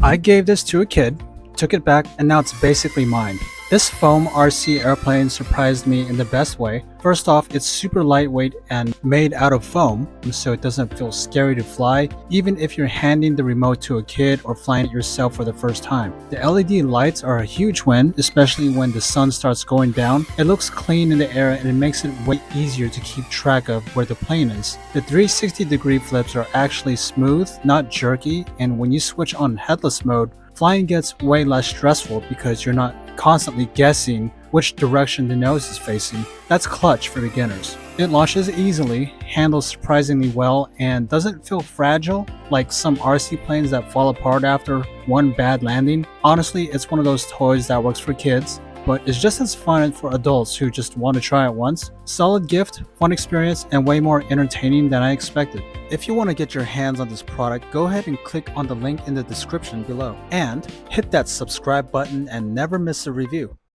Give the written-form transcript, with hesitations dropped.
I gave this to a kid, took it back, and now it's basically mine. This foam RC airplane surprised me in the best way. First off, it's super lightweight and made out of foam, so it doesn't feel scary to fly, even if you're handing the remote to a kid or flying it yourself for the first time. The LED lights are a huge win, especially when the sun starts going down. It looks clean in the air and it makes it way easier to keep track of where the plane is. The 360-degree flips are actually smooth, not jerky, and when you switch on headless mode, flying gets way less stressful because you're not constantly guessing which direction the nose is facing. That's clutch for beginners. It launches easily, handles surprisingly well, and doesn't feel fragile like some RC planes that fall apart after one bad landing. Honestly, it's one of those toys that works for kids, but it's just as fun for adults who just want to try it once. Solid gift, fun experience, and way more entertaining than I expected. If you want to get your hands on this product, go ahead and click on the link in the description below. And hit that subscribe button and never miss a review.